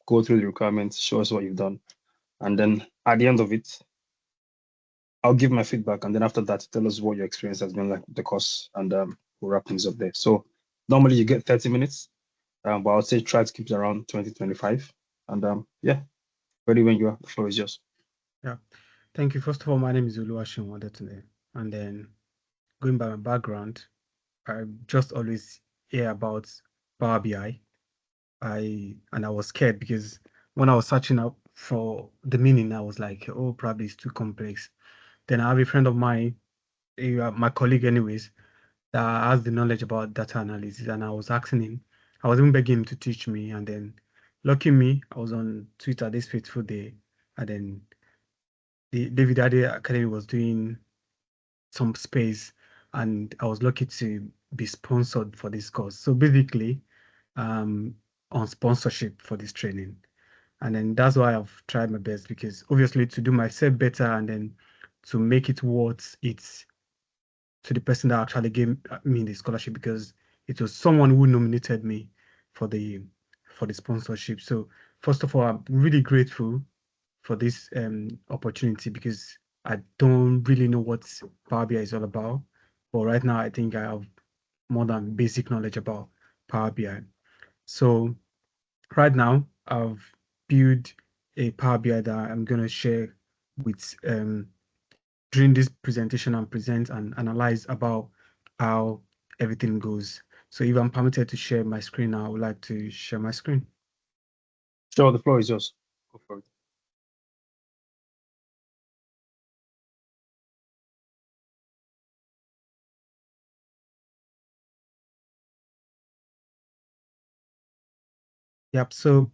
go through the requirements, show us what you've done. And then at the end of it, I'll give my feedback. And then after that, tell us what your experience has been like with the course. And we'll wrap things up there. So normally you get 30 minutes, but I would say try to keep it around 20, 25. And yeah, ready when you are. The floor is yours. Yeah, thank you. First of all, my name is Oluwaseun Odetunde, and then going by my background, I just always hear about Power BI. I was scared because when I was searching up for the meaning, I was like, oh, probably it's too complex. Then I have a friend of mine, my colleague, anyways, that has the knowledge about data analysis, and I was asking him, I was even begging him to teach me, and then lucky me, I was on Twitter this fateful day, and then the David Ade Academy was doing some space, and I was lucky to be sponsored for this course. So basically, um, on sponsorship for this training. And then that's why I've tried my best, because obviously to do myself better and then to make it worth it to the person that actually gave me the scholarship, because it was someone who nominated me for the sponsorship. So first of all, I'm really grateful for this opportunity, because I don't really know what Power BI is all about. But right now, I think I have more than basic knowledge about Power BI. So right now, I've built a Power BI that I'm going to share with during this presentation and present and analyze about how everything goes. So if I'm permitted to share my screen now, I would like to share my screen. Sure, the floor is yours. Go for it. Yep. So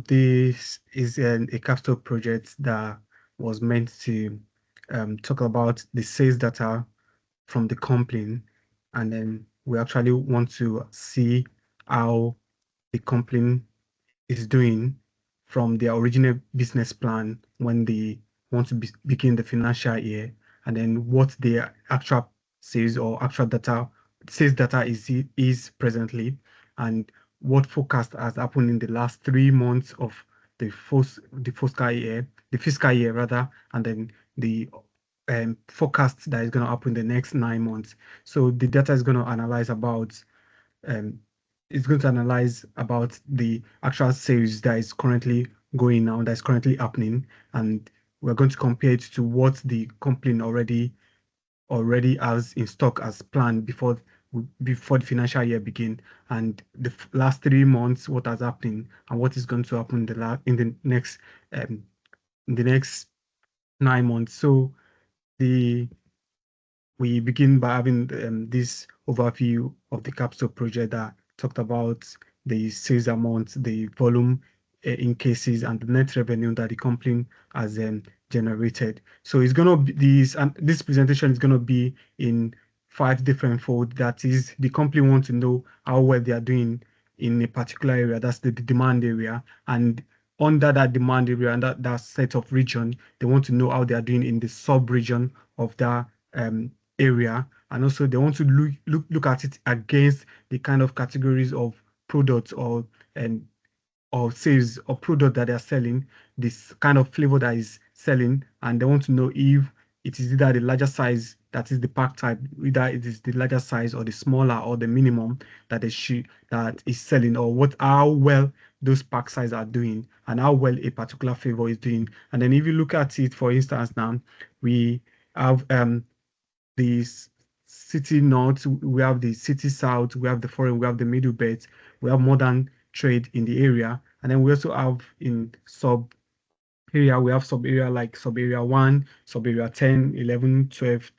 this is a Capstone project that was meant to talk about the sales data from the company, and then we actually want to see how the company is doing from their original business plan when they want to begin the financial year, and then what their actual sales or actual data sales data is presently, and what forecast has happened in the last 3 months of the fiscal year rather, and then the forecast that is going to happen in the next 9 months. So the data is going to analyze about um, it's going to analyze about the actual sales that is currently going now, that is currently happening, and we're going to compare it to what the company already has in stock as planned before the financial year begin, and the last 3 months, what has happened and what is going to happen in um, the next 9 months. So the we begin by having this overview of the Capstone project that talked about the sales amount, the volume in cases, and the net revenue that the company has generated. So it's gonna be this presentation is gonna be in 5 different folds. That is, the company want to know how well they are doing in a particular area. That's the demand area, and under that demand area and that set of region, they want to know how they are doing in the sub region of that area, and also they want to look at it against the kind of categories of products and or sales or product that they are selling, this kind of flavor that is selling, and they want to know if it is either the larger size, that is the pack type, either it is the larger size or the smaller or the minimum that is selling, or how well those pack size are doing and how well a particular flavor is doing. And then if you look at it, for instance, now we have the city north, we have the city south, we have the foreign, we have the middle belt, we have modern trade in the area, and then we also have in sub area, we have sub area like sub area 1, sub area 10, 11, 12,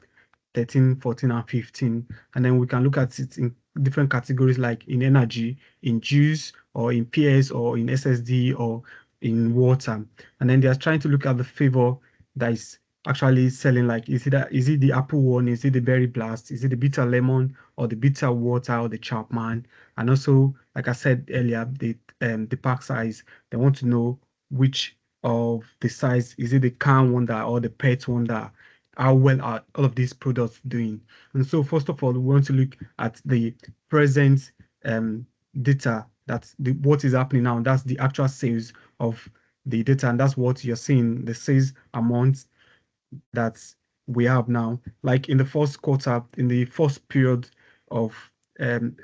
13, 14, and 15. And then we can look at it in different categories like in energy, in juice, or in PS, or in SSD, or in water. And then they are trying to look at the favor that is actually selling, like is it the apple one, is it the berry blast, is it the bitter lemon, or the bitter water, or the chapman. And also, like I said earlier, the pack size, they want to know which of the size, is it the can one that or the pet one that how well are all of these products doing. And so first of all, we want to look at the present data, that's what is happening now. That's the actual sales of the data, and that's what you're seeing, the sales amount that we have now. Like in the first quarter, in the first period of um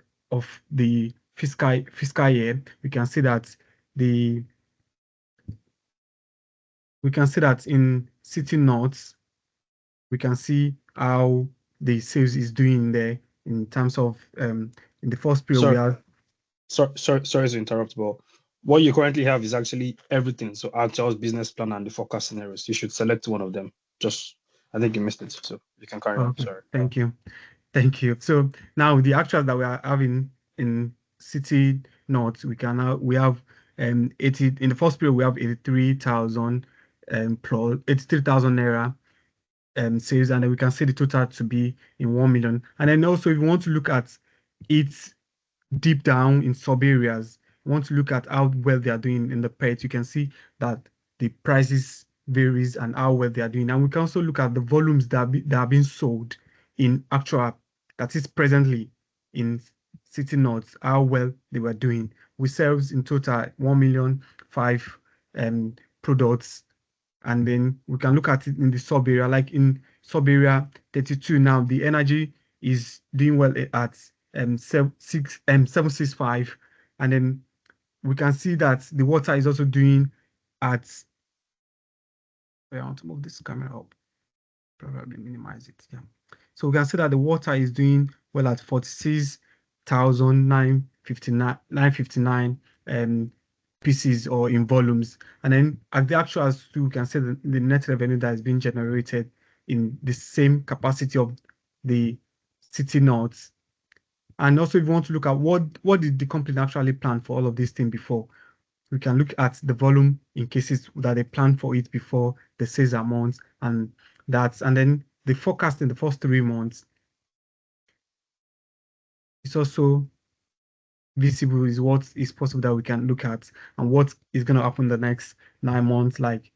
the fiscal year, we can see that the we can see that in City North, we can see how the sales is doing there in terms of in the first period we Sorry, are sorry to interrupt, but what you currently have is actually everything. So actuals, business plan, and the forecast scenarios. You should select one of them. Just, I think you missed it. So you can carry on. okay. Sorry. Thank you. So now the actuals that we are having in City North, we have 80 in the first period we have 83,000 plus 83,000 naira sales, and then we can see the total to be in 1 million. And then also if you want to look at it deep down in sub areas, want to look at how well they are doing in the pet, you can see that the prices varies and how well they are doing. And we can also look at the volumes that are being sold in actual, that is presently in City North, how well they were doing. We sell in total 1,000,005 products, and then we can look at it in the sub area, like in sub area 32 now, the energy is doing well at 765, and then we can see that the water is also doing at I want to move this camera up, probably minimize it. Yeah, so we can see that the water is doing well at 46,959 pieces or in volumes. And then at the actuals too, we can see the net revenue that is being generated in the same capacity of the City North. And also, if you want to look at what did the company actually plan for all of these things before, we can look at the volume in cases that they planned for it before the sales amount, and then the forecast in the first 3 months is also visible, is what is possible that we can look at, and what is going to happen the next 9 months. Like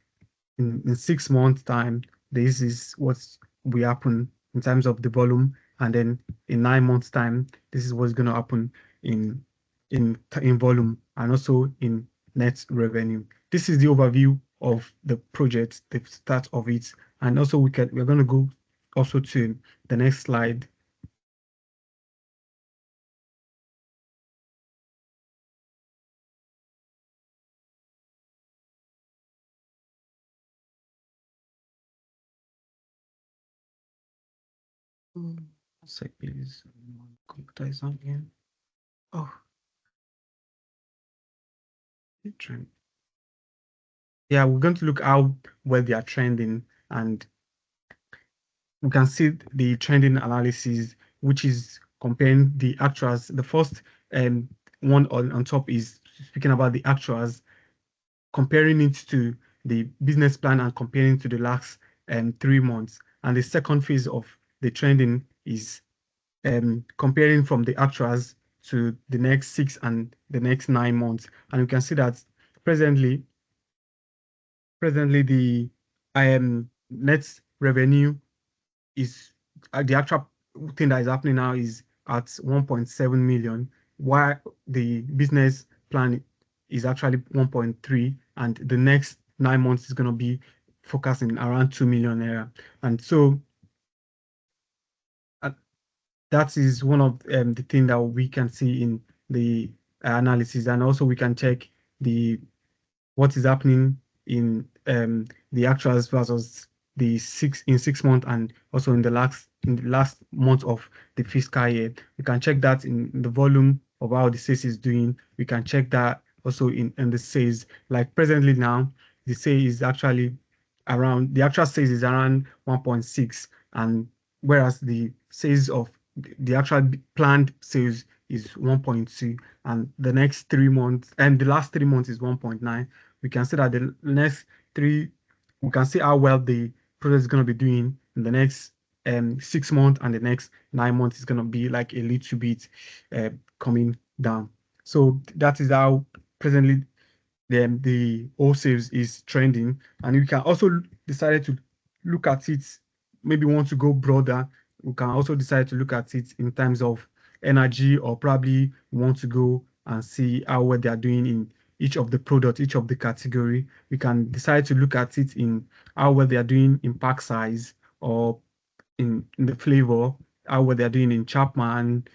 in 6 months time, this is what will happen in terms of the volume, and then in 9 months time, this is what's going to happen in in volume and also in net revenue. This is the overview of the project, the start of it, and also we're going to go also to the next slide. One sec, please. My computer is on here. Oh, it trend. Yeah, we're going to look how well they are trending, and we can see the trending analysis, which is comparing the actuals. The first one on top is speaking about the actuals, comparing it to the business plan and comparing to the last 3 months. And the second phase of the trending is comparing from the actuals to the next 6 and the next 9 months. And you can see that presently, the net revenue is the actual thing that is happening now is at 1.7 million, while the business plan is actually 1.3, and the next 9 months is going to be focusing around 2 million naira. And so uh, that is one of the thing that we can see in the analysis, and also we can check the what is happening in the actuals versus the 6 months, and also in the last month of the fiscal year. We can check that in the volume of how the sales is doing. We can check that also in the sales. Like presently now, the sales is actually around the actual sales is around 1.6, and whereas the sales of the actual planned sales is 1.2, and the next 3 months and the last 3 months is 1.9. We can see that the next three, we can see how well the product is going to be doing in the next 6 months, and the next 9 months is going to be like a little bit coming down. So that is how presently the whole sales is trending, and you can also decide to look at it maybe want to go broader, we can also decide to look at it in terms of energy, or probably want to go and see how well they are doing in each of the product, each of the category. We can decide to look at it in how well they are doing in pack size, or in the flavor, how well they are doing in Chapman.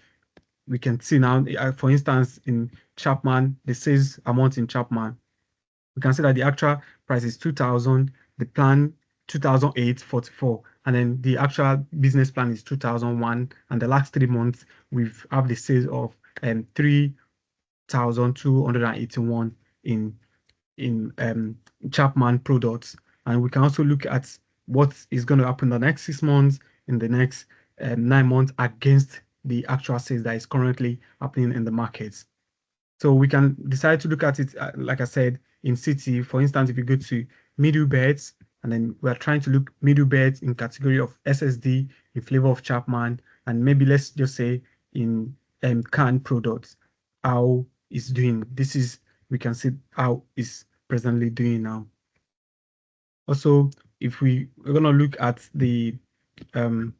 We can see now, for instance, in Chapman, the sales amount in Chapman, we can see that the actual price is 2,000, the plan 2,844, and then the actual business plan is 2,001. And the last 3 months, we've have the sales of 3,281 in Chapman products. And we can also look at what is going to happen the next 6 months, in the next 9 months, against the actual sales that is currently happening in the markets. So we can decide to look at it, like I said, in city. For instance, if you go to middle beds, and then we're trying to look middle beds in category of SSD, in flavor of Chapman, and maybe let's just say in canned products, how it's doing. This is, we can see how it's presently doing now. Also, if we're gonna look at um,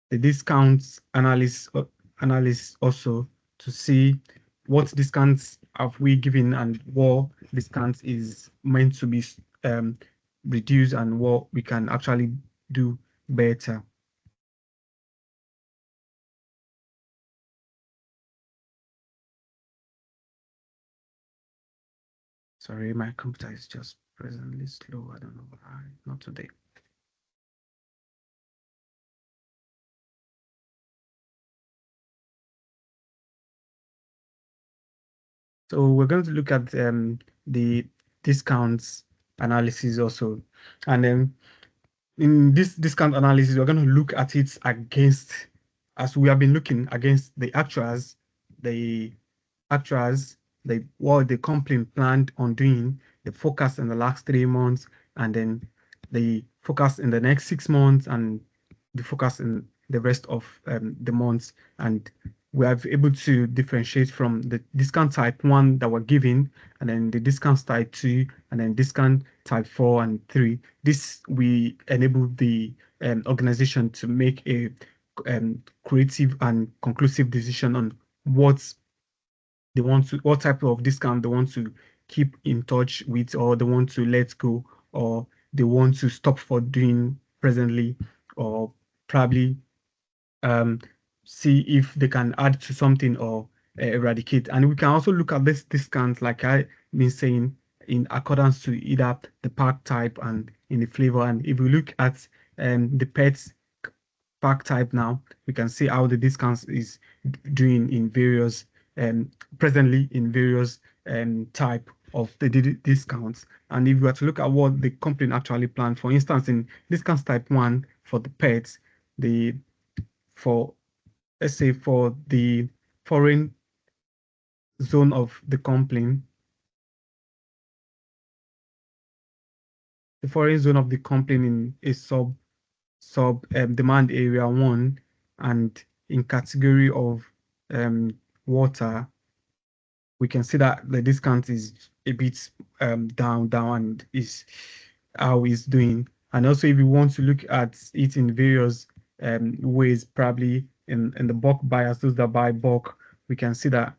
the discounts analysis also, to see what discounts have we given and what discounts is meant to be reduced, and what we can actually do better. Sorry, my computer is just presently slow. I don't know why. Not today. So we're going to look at the discounts analysis also. And then in this discount analysis, we're going to look at it against, as we have been looking against the the actuals, what the company planned on doing, the forecast in the last 3 months, and then the forecast in the next 6 months, and the forecast in the rest of the months. And we are able to differentiate from the discount type 1 that we're giving, and then the discount type 2, and then discount type 4 and 3. This, we enable the organization to make a creative and conclusive decision on what they want to, what type of discount they want to keep in touch with, or they want to let go, or they want to stop for doing presently, or probably um, see if they can add to something, or eradicate. And we can also look at this discount, like I been saying, in accordance to either the pack type and in the flavor. And if we look at the pets pack type now, we can see how the discounts is doing in various presently in various type of the discounts. And if we were to look at what the company actually planned, for instance, in discounts type 1 for the pets, the for let's say for the foreign zone of the company, the foreign zone of the company in a sub demand area 1, and in category of water, we can see that the discount is a bit down, and is how it's doing. And also, if you want to look at it in various ways, probably in the bulk buyers, those that buy bulk, we can see that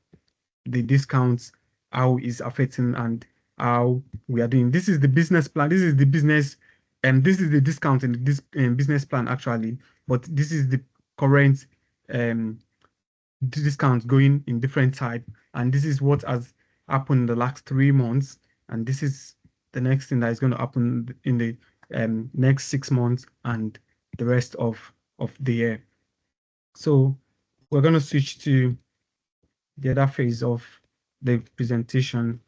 the discounts, how is affecting, and how we are doing. This is the business plan. This is the business, and this is the discount in this business plan actually. But this is the current discounts going in different type, and this is what has happened in the last 3 months, and this is the next thing that is going to happen in the next 6 months and the rest of the year. So we're going to switch to the other phase of the presentation.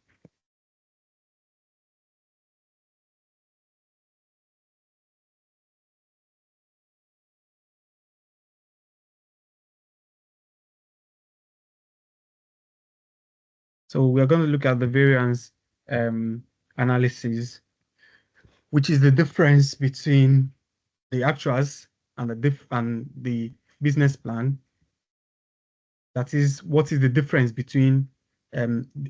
So we're going to look at the variance analysis, which is the difference between the actuals and the business plan. That is, what is the difference between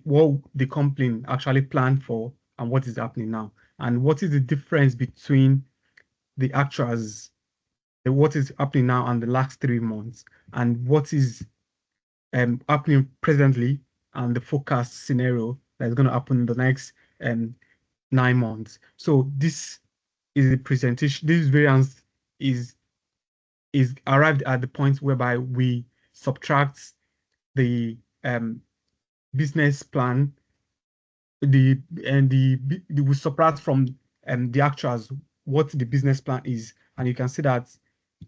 what the company actually planned for and what is happening now, and what is the difference between the actuals what is happening now and the last 3 months, and what is happening presently, and the forecast scenario that is going to happen in the next 9 months. So this is the presentation. This variance is arrived at the point whereby we subtract the business plan, we subtract from the actuals what the business plan is, and you can see that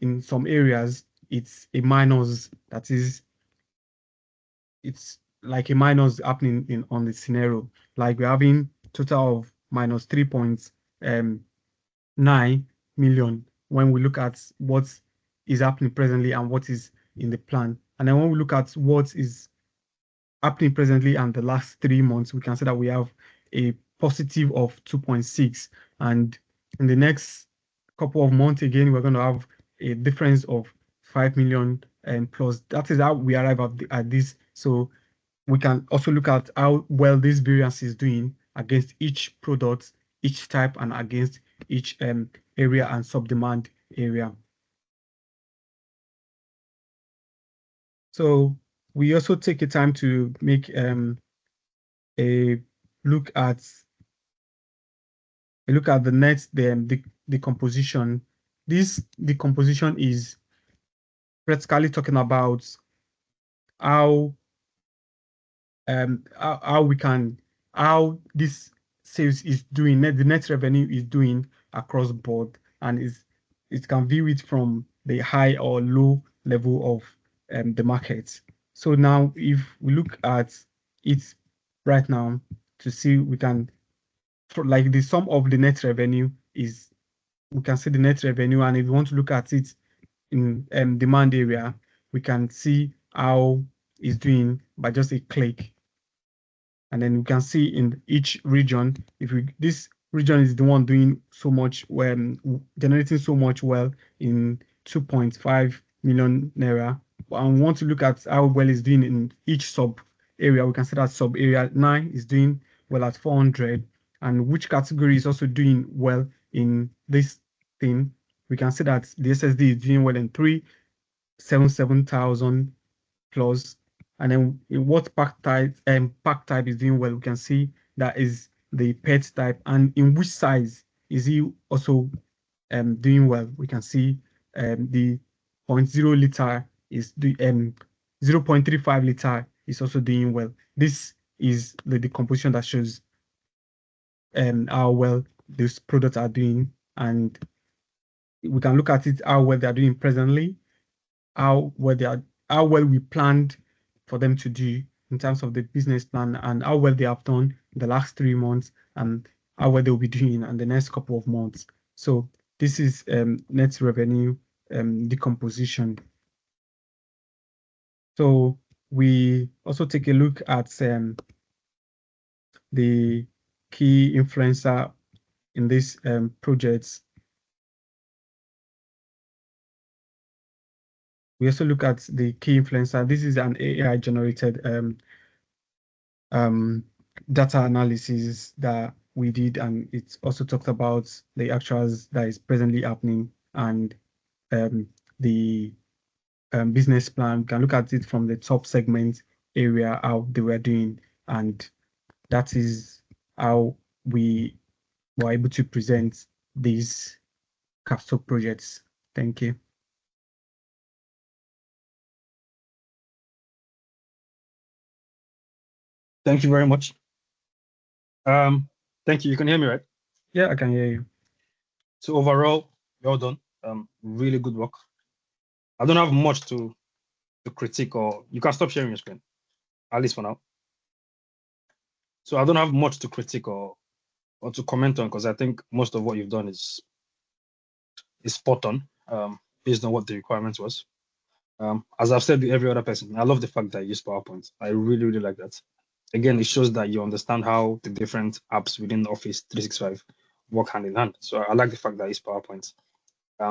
in some areas it's a minus. That is, it's like a minus happening in on the scenario. Like we're having total of minus 3.9 million when we look at what is happening presently and what is in the plan. And then when we look at what is happening presently and the last 3 months, we can see that we have a positive of 2.6. And in the next couple of months, again, we're going to have a difference of 5 million and plus. That is how we arrive at this. So we can also look at how well this variance is doing against each product, each type, and against each area and sub-demand area. So we also take a time to make a look at the net, the composition. This decomposition is practically talking about how we can, how this sales is doing, the net revenue is doing across board, and it can view it from the high or low level of the market. So now if we look at it right now to see, we can, like, the sum of the net revenue is, we can see the net revenue, and if you want to look at it in demand area, we can see how it's doing by just a click. And then we can see in each region, if we, this region is the one doing so much, when generating so much well in 2.5 million naira, and we want to look at how well it's doing in each sub area, we can see that sub area 9 is doing well at 400, and which category is also doing well in this thing. We can see that the SSD is doing well in 377,000 plus. And then in what pack type is doing well, we can see that is the pet type, and in which size is he also doing well. We can see the 0.0 liter is the 0.35 liter is also doing well. This is the decomposition that shows how well these products are doing, and we can look at it how well they are doing presently, how well we planned for them to do in terms of the business plan, and how well they have done in the last 3 months, and how well they'll be doing in the next couple of months. So this is net revenue decomposition. So we also take a look at the key influencer in this projects. We also look at the key influencer. This is an AI generated data analysis that we did, and it also talked about the actuals that is presently happening, and the business plan. We can look at it from the top segment area, how they were doing, and that is how we were able to present these capstone projects. Thank you. Thank you very much. Thank you. You can hear me, right? Yeah, I can hear you. So overall, well done. Really good work. I don't have much to critique, or you can stop sharing your screen, at least for now. So I don't have much to critique or to comment on, because I think most of what you've done is spot on, based on what the requirement was. As I've said to every other person, I love the fact that you use PowerPoint. I really, really like that. Again, it shows that you understand how the different apps within Office 365 work hand in hand. So I like the fact that it's PowerPoint.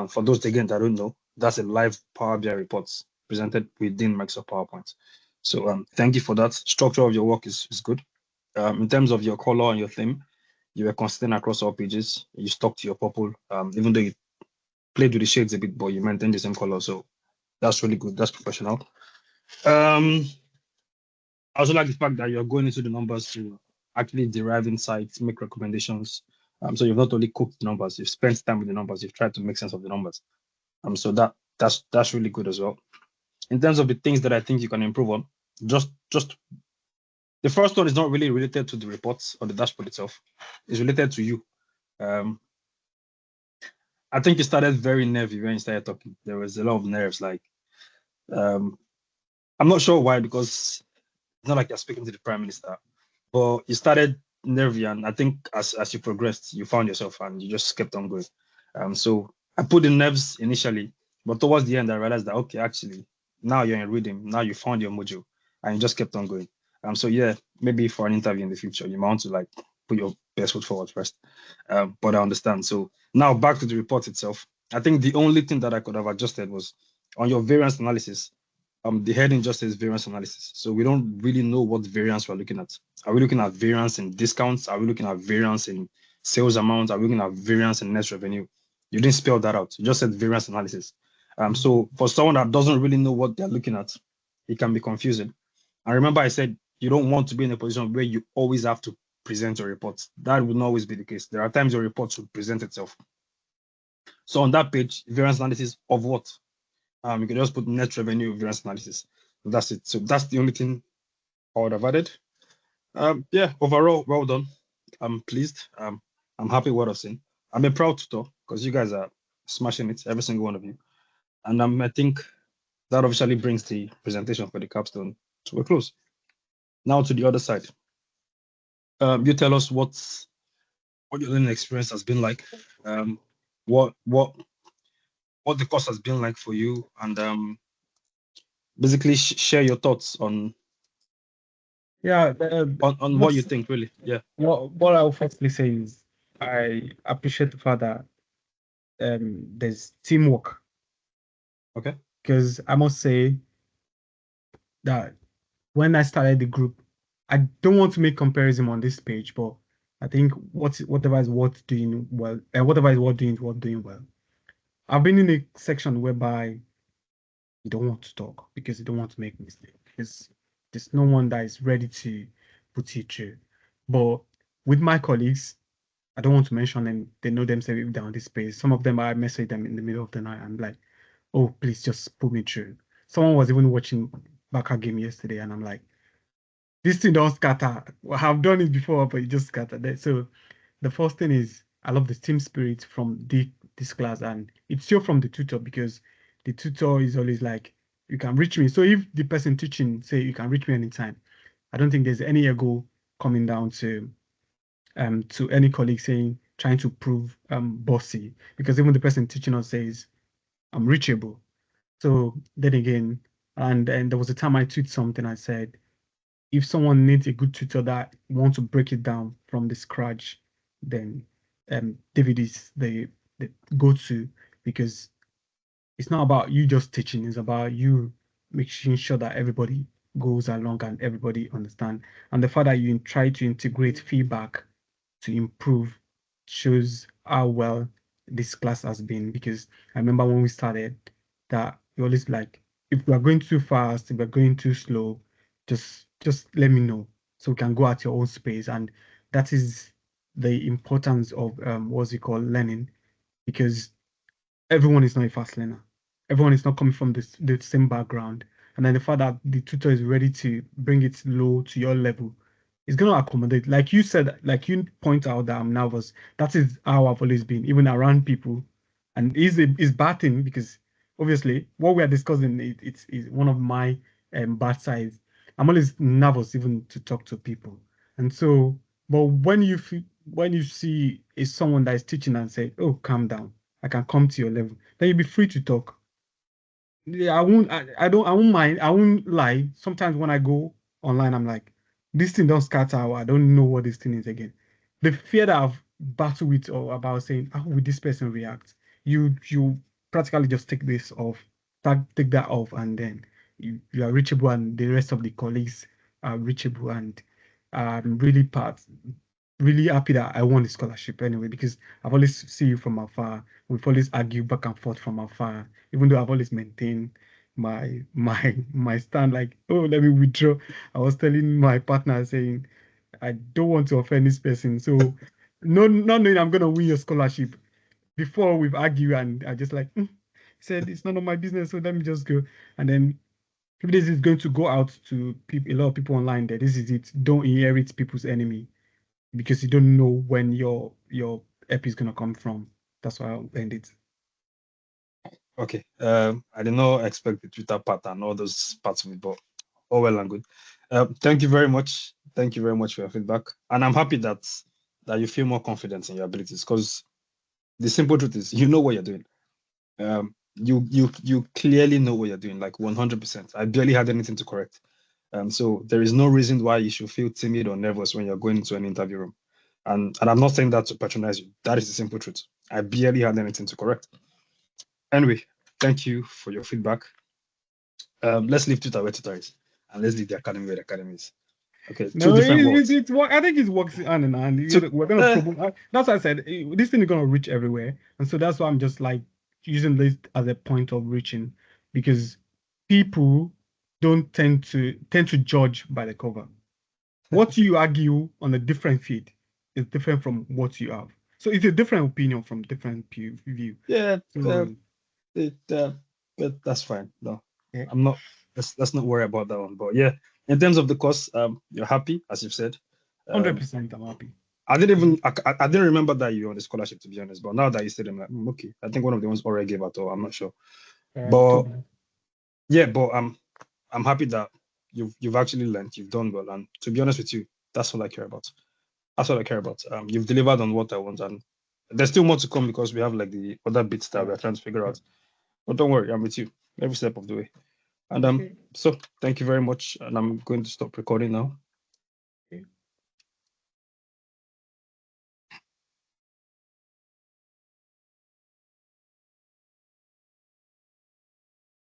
For those, again, that don't know, that's a live Power BI report presented within Microsoft PowerPoint. So thank you for that. Structure of your work is good. In terms of your color and your theme, you were consistent across all pages. You stuck to your purple, even though played with the shades a bit, but you maintain the same color. So that's really good. That's professional. I also like the fact that you're going into the numbers to actually derive insights, make recommendations. So you've not only cooked the numbers, you've spent time with the numbers, you've tried to make sense of the numbers. So that's really good as well. In terms of the things that I think you can improve on, just the first one is not really related to the reports or the dashboard itself. It's related to you. I think you started very nervy when you started talking. There was a lot of nerves. Like, I'm not sure why, because it's not like you're speaking to the prime minister, but you started nervy, and I think as you progressed, you found yourself and you just kept on going. So I put in nerves initially, but towards the end, I realized that okay, actually, now you're in rhythm. Now you found your mojo, and you just kept on going. So yeah, maybe for an interview in the future, you might want to like put your best foot forward first. But I understand. So now back to the report itself. I think the only thing that I could have adjusted was on your variance analysis. The heading just says variance analysis. So we don't really know what variance we're looking at. Are we looking at variance in discounts? Are we looking at variance in sales amount? Are we looking at variance in net revenue? You didn't spell that out. You just said variance analysis. So for someone that doesn't really know what they're looking at, it can be confusing. And remember, I said you don't want to be in a position where you always have to present your report. That will not always be the case. There are times your report should present itself. So on that page, variance analysis of what? You can just put net revenue variance analysis. That's it. So that's the only thing I would have added. Yeah, overall, well done. I'm pleased. I'm happy with what I've seen. I'm a proud tutor because you guys are smashing it, every single one of you. And I think that officially brings the presentation for the capstone to a close. Now to the other side. You tell us what your learning experience has been like. What the course has been like for you, and basically share your thoughts on Yeah, what you think, really. Yeah. what I'll firstly say is I appreciate the fact that there's teamwork, Okay. because I must say that when I started the group, I don't want to make comparison on this page, but I think whatever is worth doing well, whatever is worth doing well. I've been in a section whereby you don't want to talk because you don't want to make mistakes. Because there's no one that is ready to put you through. But with my colleagues, I don't want to mention them. They know themselves if they're on this space. Some of them, I message them in the middle of the night. I'm like, oh, please just put me through. Someone was even watching Baka game yesterday, and I'm like, this thing don't scatter. Well, I've done it before, but it just scattered. So the first thing is I love the team spirit from this class, and it's still from the tutor, because the tutor is always like, you can reach me. So if the person teaching say you can reach me anytime, I don't think there's any ego coming down to any colleague saying trying to prove bossy, because even the person teaching us says I'm reachable. So then again, and there was a time I tweeted something. I said, if someone needs a good tutor that wants to break it down from the scratch, then David is the go-to, because it's not about you just teaching, it's about you making sure that everybody goes along and everybody understand. And the fact that you try to integrate feedback to improve shows how well this class has been. Because I remember when we started that you always like, if we are going too fast, if we're going too slow, just let me know so we can go at your own space. And that is the importance of what's it called, learning, because everyone is not a fast learner. Everyone is not coming from the same background. And then the fact that the tutor is ready to bring it low to your level is going to accommodate. Like you said, like you point out that I'm nervous. That is how I've always been, even around people. And it's bad thing, because obviously what we are discussing is one of my bad sides. I'm always nervous even to talk to people. And so, but when you see is someone that is teaching and say, "Oh, calm down, I can come to your level," then you'll be free to talk. Yeah, I won't mind. I won't lie. Sometimes when I go online, I'm like, this thing don't scatter. Or I don't know what this thing is again. The fear that I've battled with, or about saying, how will this person react? You practically just take this off, take that off, and then you are reachable, and the rest of the colleagues are reachable, and really really happy that I won the scholarship anyway, because I've always see you from afar. We've always argued back and forth from afar, even though I've always maintained my stand, like, oh, let me withdraw. I was telling my partner saying, I don't want to offend this person. So no, not knowing I'm gonna win your scholarship before we've argued, and I just like he said it's none of my business, so let me just go. And then if this is going to go out to people, a lot of people online, that this is it. Don't inherit people's enemy, because you don't know when your EP is gonna come from. That's why I'll end it. Okay. I did not expect the Twitter part and all those parts of it, but all well and good. Thank you very much. Thank you very much for your feedback. And I'm happy that you feel more confident in your abilities, because the simple truth is you know what you're doing. You clearly know what you're doing, like 100%. I barely had anything to correct. So there is no reason why you should feel timid or nervous when you're going into an interview room. And I'm not saying that to patronize you. That is the simple truth. I barely had anything to correct. Anyway, thank you for your feedback. Let's leave Twitter where Twitter is, and let's leave the academy where the academy is. Okay, two No, different worlds. I think it works hand in hand. So, We're gonna promote. That's why I said this thing is gonna reach everywhere, and so that's why I'm just like using this as a point of reaching, because people don't tend to judge by the cover. What you argue on a different feed is different from what you have. So it's a different opinion from different view. yeah, So but that's fine. No, yeah, I'm not. Let's not worry about that one. But yeah, in terms of the course, you're happy, as you've said. 100% I'm happy. I didn't even I didn't remember that you were on the scholarship, to be honest. But now that you said it, I'm like, okay. I think one of the ones already gave out, or I'm not sure. But Toby. yeah, but I'm happy that you've actually learned, you've done well, and to be honest with you, that's all I care about. That's all I care about. You've delivered on what I want, and there's still more to come, because we have like the other bits that we're trying to figure out. But don't worry, I'm with you every step of the way. And Okay. so thank you very much, and I'm going to stop recording now.